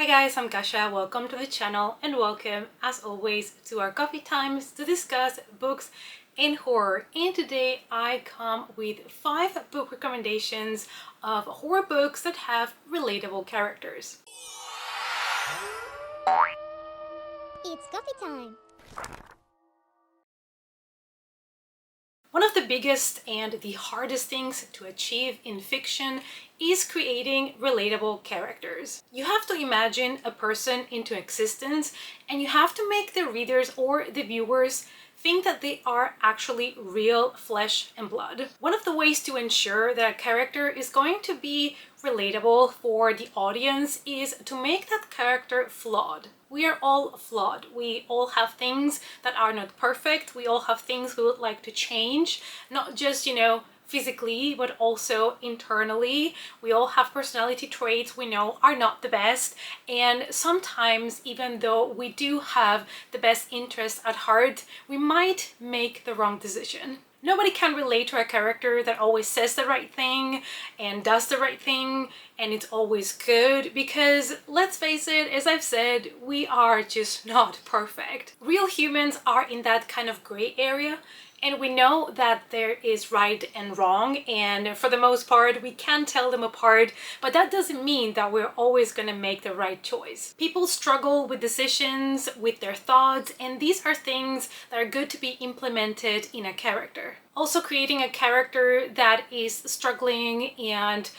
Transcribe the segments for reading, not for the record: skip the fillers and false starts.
Hi guys, I'm Kasha. Welcome to the channel and welcome as always to our coffee times to discuss books in horror. And today I come with 5 book recommendations of horror books that have relatable characters. It's coffee time! One of the biggest and the hardest things to achieve in fiction is creating relatable characters. You have to imagine a person into existence and you have to make the readers or the viewers think that they are actually real flesh and blood. One of the ways to ensure that a character is going to be relatable for the audience is to make that character flawed. We are all flawed. We all have things that are not perfect. We all have things we would like to change, not just, physically, but also internally. We all have personality traits we know are not the best, and sometimes even though we do have the best interest at heart, we might make the wrong decision. Nobody can relate to a character that always says the right thing and does the right thing and it's always good, because let's face it, as I've said, we are just not perfect. Real humans are in that kind of gray area, and we know that there is right and wrong, and for the most part we can tell them apart, but that doesn't mean that we're always going to make the right choice. People struggle with decisions, with their thoughts, and these are things that are good to be implemented in a character. Also, creating a character that is struggling and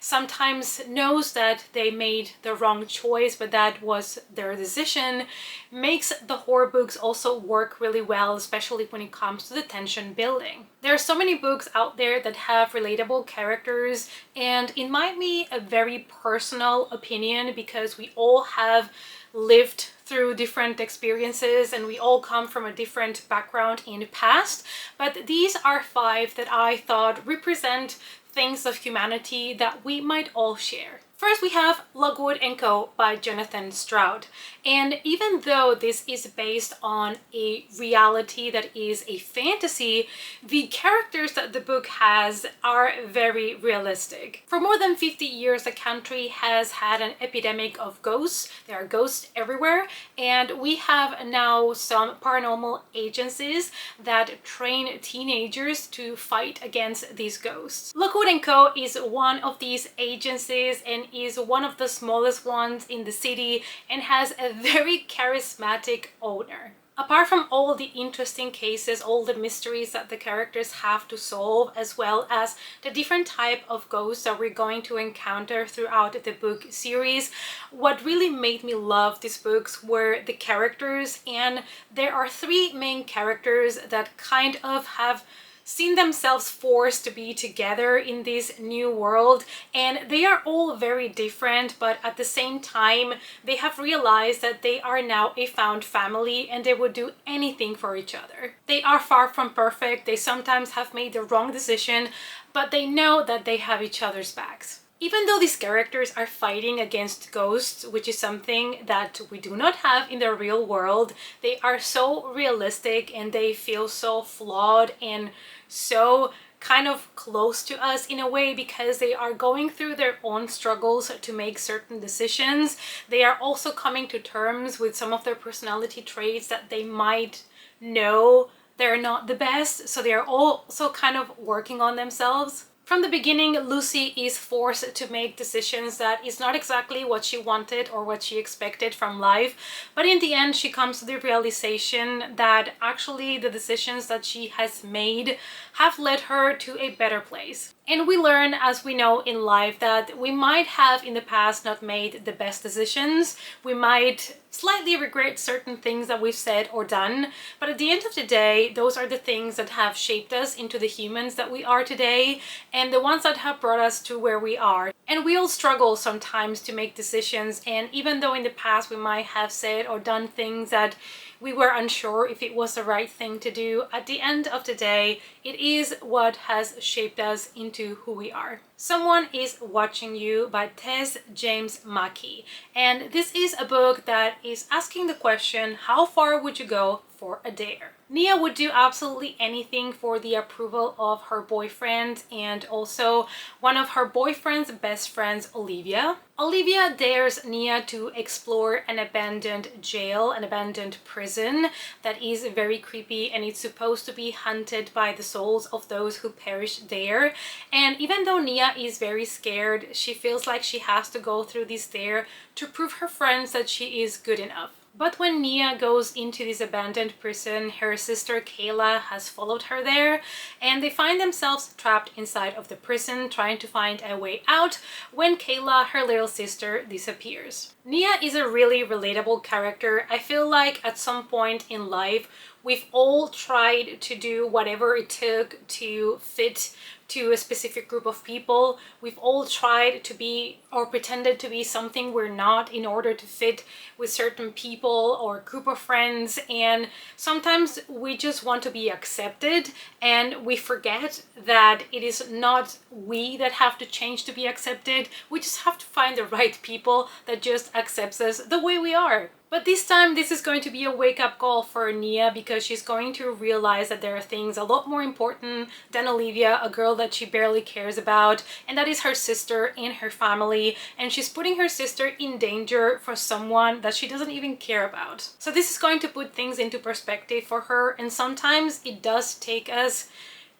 sometimes knows that they made the wrong choice, but that was their decision, makes the horror books also work really well, especially when it comes to the tension building. There are so many books out there that have relatable characters, and it might be a very personal opinion because we all have lived through different experiences and we all come from a different background in the past, but these are 5 that I thought represent things of humanity that we might all share. First, we have Logwood and Co by Jonathan Stroud. And even though this is based on a reality that is a fantasy, the characters that the book has are very realistic. For more than 50 years, the country has had an epidemic of ghosts. There are ghosts everywhere, and we have now some paranormal agencies that train teenagers to fight against these ghosts. Logwood and Co is one of these agencies and is one of the smallest ones in the city and has a very charismatic owner. Apart from all the interesting cases, all the mysteries that the characters have to solve, as well as the different type of ghosts that we're going to encounter throughout the book series, what really made me love these books were the characters, and there are 3 main characters that kind of have seen themselves forced to be together in this new world, and they are all very different, but at the same time they have realized that they are now a found family and they would do anything for each other. They are far from perfect, they sometimes have made the wrong decision, but they know that they have each other's backs. Even though these characters are fighting against ghosts, which is something that we do not have in the real world, they are so realistic and they feel so flawed and so kind of close to us in a way, because they are going through their own struggles to make certain decisions. They are also coming to terms with some of their personality traits that they might know they're not the best, so they are also kind of working on themselves. From the beginning, Lucy is forced to make decisions that is not exactly what she wanted or what she expected from life, but in the end she comes to the realization that actually the decisions that she has made have led her to a better place. And we learn, as we know in life, that we might have in the past not made the best decisions. We might slightly regret certain things that we've said or done, but at the end of the day, those are the things that have shaped us into the humans that we are today, and the ones that have brought us to where we are. And we all struggle sometimes to make decisions, and even though in the past we might have said or done things that we were unsure if it was the right thing to do, at the end of the day, it is what has shaped us into who we are. Someone is Watching You by Tess James Mackey. And this is a book that is asking the question, how far would you go for a dare. Nia would do absolutely anything for the approval of her boyfriend and also one of her boyfriend's best friends, Olivia. Olivia dares Nia to explore an abandoned jail, an abandoned prison that is very creepy, and it's supposed to be haunted by the souls of those who perished there. And even though Nia is very scared, she feels like she has to go through this dare to prove her friends that she is good enough. But when Nia goes into this abandoned prison, her sister Kayla has followed her there, and they find themselves trapped inside of the prison trying to find a way out when Kayla, her little sister, disappears. Nia is a really relatable character. I feel like at some point in life we've all tried to do whatever it took to fit to a specific group of people. We've all tried to be or pretended to be something we're not in order to fit with certain people or group of friends, and sometimes we just want to be accepted and we forget that it is not we that have to change to be accepted. We just have to find the right people that just accepts us the way we are. But this time, this is going to be a wake-up call for Nia, because she's going to realize that there are things a lot more important than Olivia, a girl that she barely cares about, and that is her sister and her family, and she's putting her sister in danger for someone that she doesn't even care about. So this is going to put things into perspective for her, and sometimes it does take us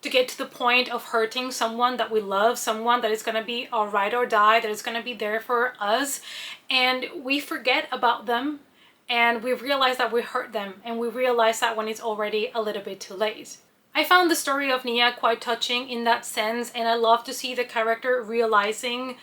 to get to the point of hurting someone that we love, someone that is going to be our ride or die, that is going to be there for us, and we forget about them. And we realize that we hurt them, and we realize that when it's already a little bit too late. I found the story of Nia quite touching in that sense, and I love to see the character realizing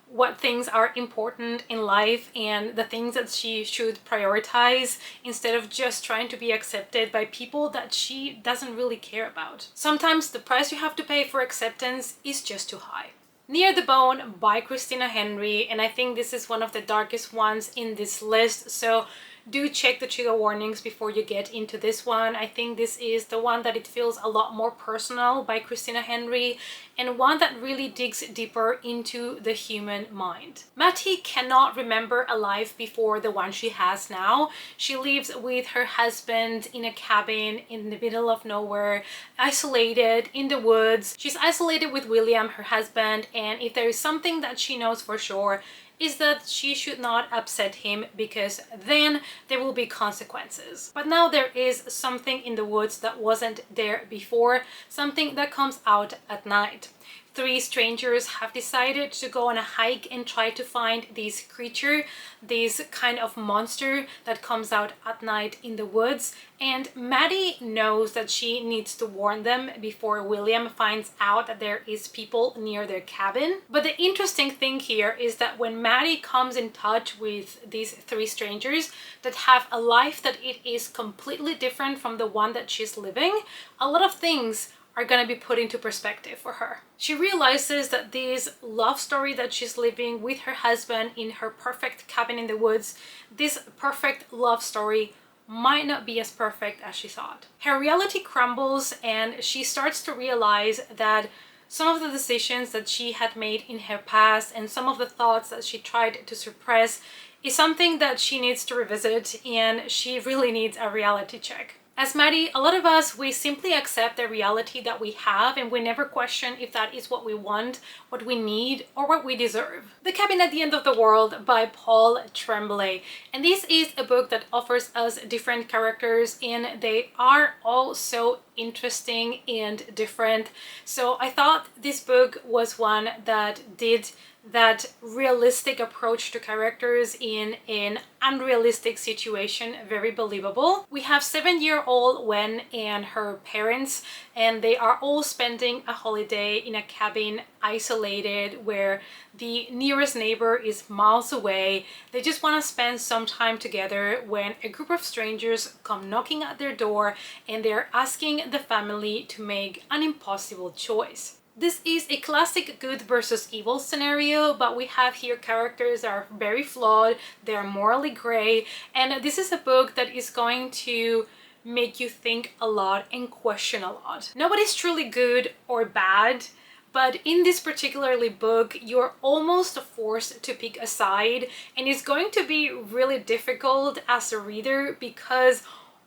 what things are important in life and the things that she should prioritize instead of just trying to be accepted by people that she doesn't really care about. Sometimes the price you have to pay for acceptance is just too high. Near the Bone by Christina Henry, and I think this is one of the darkest ones in this list, so do check the trigger warnings before you get into this one. I think this is the one that it feels a lot more personal by Christina Henry, and one that really digs deeper into the human mind. Mattie cannot remember a life before the one she has now. She lives with her husband in a cabin in the middle of nowhere, isolated in the woods. She's isolated with William, her husband, and if there is something that she knows for sure, is that she should not upset him, because then there will be consequences. But now there is something in the woods that wasn't there before, something that comes out at night. 3 strangers have decided to go on a hike and try to find this creature, this kind of monster that comes out at night in the woods. And Maddie knows that she needs to warn them before William finds out that there is people near their cabin. But the interesting thing here is that when Maddie comes in touch with these 3 strangers that have a life that it is completely different from the one that she's living, a lot of things are going to be put into perspective for her. She realizes that this love story that she's living with her husband in her perfect cabin in the woods, this perfect love story might not be as perfect as she thought. Her reality crumbles, and she starts to realize that some of the decisions that she had made in her past and some of the thoughts that she tried to suppress is something that she needs to revisit, and she really needs a reality check. As Maddie, a lot of us, we simply accept the reality that we have, and we never question if that is what we want, what we need, or what we deserve. The Cabin at the End of the World by Paul Tremblay. And this is a book that offers us different characters, and they are all so interesting and different. So I thought this book was one that did that realistic approach to characters in an unrealistic situation very believable. We have 7-year-old Wen and her parents, and they are all spending a holiday in a cabin isolated where the nearest neighbor is miles away. They just want to spend some time together when a group of strangers come knocking at their door, and they're asking the family to make an impossible choice. This is a classic good versus evil scenario, but we have here characters that are very flawed, they're morally gray, and this is a book that is going to make you think a lot and question a lot. Nobody's truly good or bad, but in this particularly book, you're almost forced to pick a side, and it's going to be really difficult as a reader because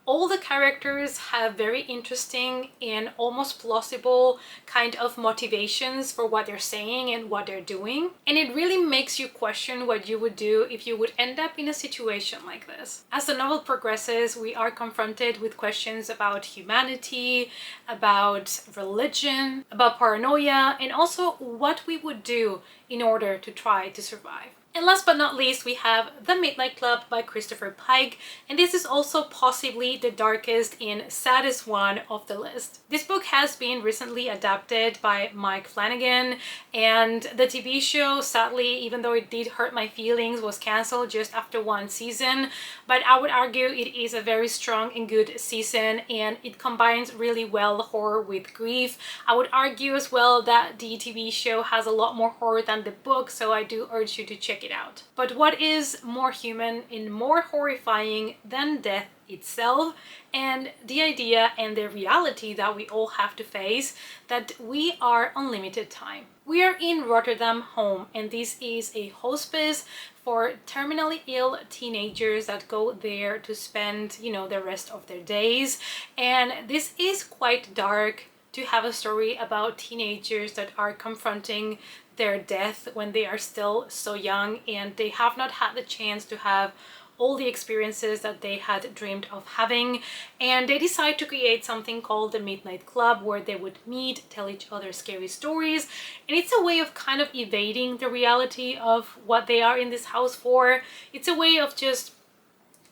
All the characters have very interesting and almost plausible kind of motivations for what they're saying and what they're doing. And it really makes you question what you would do if you would end up in a situation like this. As the novel progresses, we are confronted with questions about humanity, about religion, about paranoia, and also what we would do in order to try to survive. And last but not least, we have The Midnight Club by Christopher Pike, and this is also possibly the darkest and saddest one of the list. This book has been recently adapted by Mike Flanagan, and the TV show, sadly, even though it did hurt my feelings, was cancelled just after one season, but I would argue it is a very strong and good season, and it combines really well horror with grief. I would argue as well that the TV show has a lot more horror than the book, so I do urge you to check it out. But what is more human and more horrifying than death itself, and the idea and the reality that we all have to face, that we are on limited time. We are in Rotterdam Home, and this is a hospice for terminally ill teenagers that go there to spend, the rest of their days. And this is quite dark to have a story about teenagers that are confronting their death when they are still so young and they have not had the chance to have all the experiences that they had dreamed of having, and they decide to create something called the Midnight Club, where they would meet, tell each other scary stories, and it's a way of kind of evading the reality of what they are in this house for. It's a way of just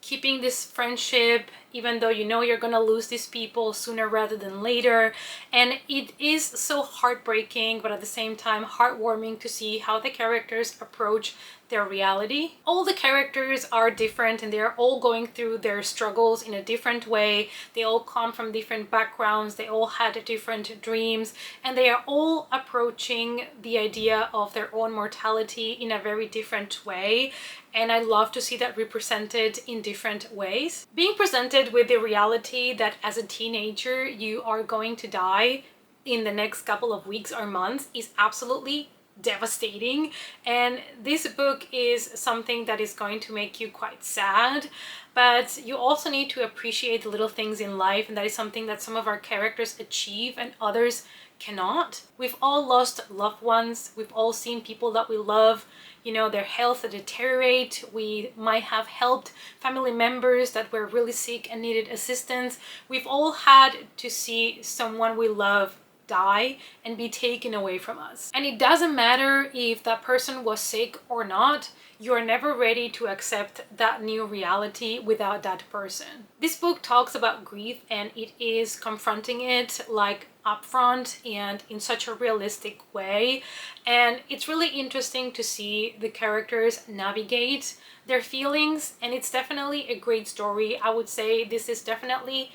keeping this friendship, even though you're gonna lose these people sooner rather than later. And it is so heartbreaking, but at the same time heartwarming to see how the characters approach their reality. All the characters are different and they're all going through their struggles in a different way. They all come from different backgrounds, they all had different dreams, and they are all approaching the idea of their own mortality in a very different way. And I love to see that represented in different ways. Being presented with the reality that as a teenager you are going to die in the next couple of weeks or months is absolutely devastating, and this book is something that is going to make you quite sad, but you also need to appreciate the little things in life, and that is something that some of our characters achieve and others cannot. We've all lost loved ones, we've all seen people that we love, their health deteriorate. We might have helped family members that were really sick and needed assistance. We've all had to see someone we love die and be taken away from us. And it doesn't matter if that person was sick or not, you're never ready to accept that new reality without that person. This book talks about grief, and it is confronting it like upfront and in such a realistic way. And it's really interesting to see the characters navigate their feelings, and it's definitely a great story. I would say this is definitely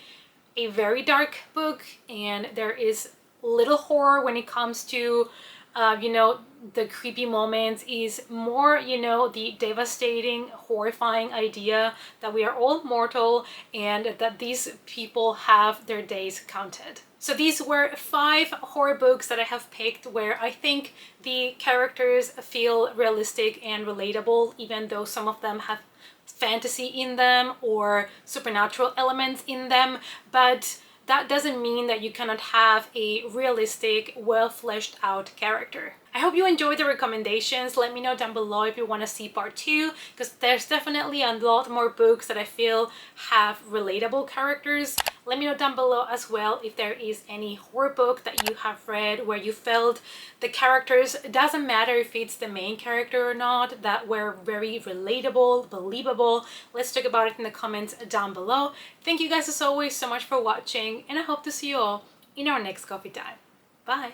a very dark book, and there is little horror when it comes to the creepy moments. Is more the devastating, horrifying idea that we are all mortal and that these people have their days counted. So these were 5 horror books that I have picked where I think the characters feel realistic and relatable, even though some of them have fantasy in them or supernatural elements in them, but that doesn't mean that you cannot have a realistic, well-fleshed out character. I hope you enjoyed the recommendations. Let me know down below if you want to see part 2, because there's definitely a lot more books that I feel have relatable characters. Let me know down below as well if there is any horror book that you have read where you felt the characters, it doesn't matter if it's the main character or not, that were very relatable, believable. Let's talk about it in the comments down below. Thank you guys as always so much for watching, and I hope to see you all in our next coffee time. Bye!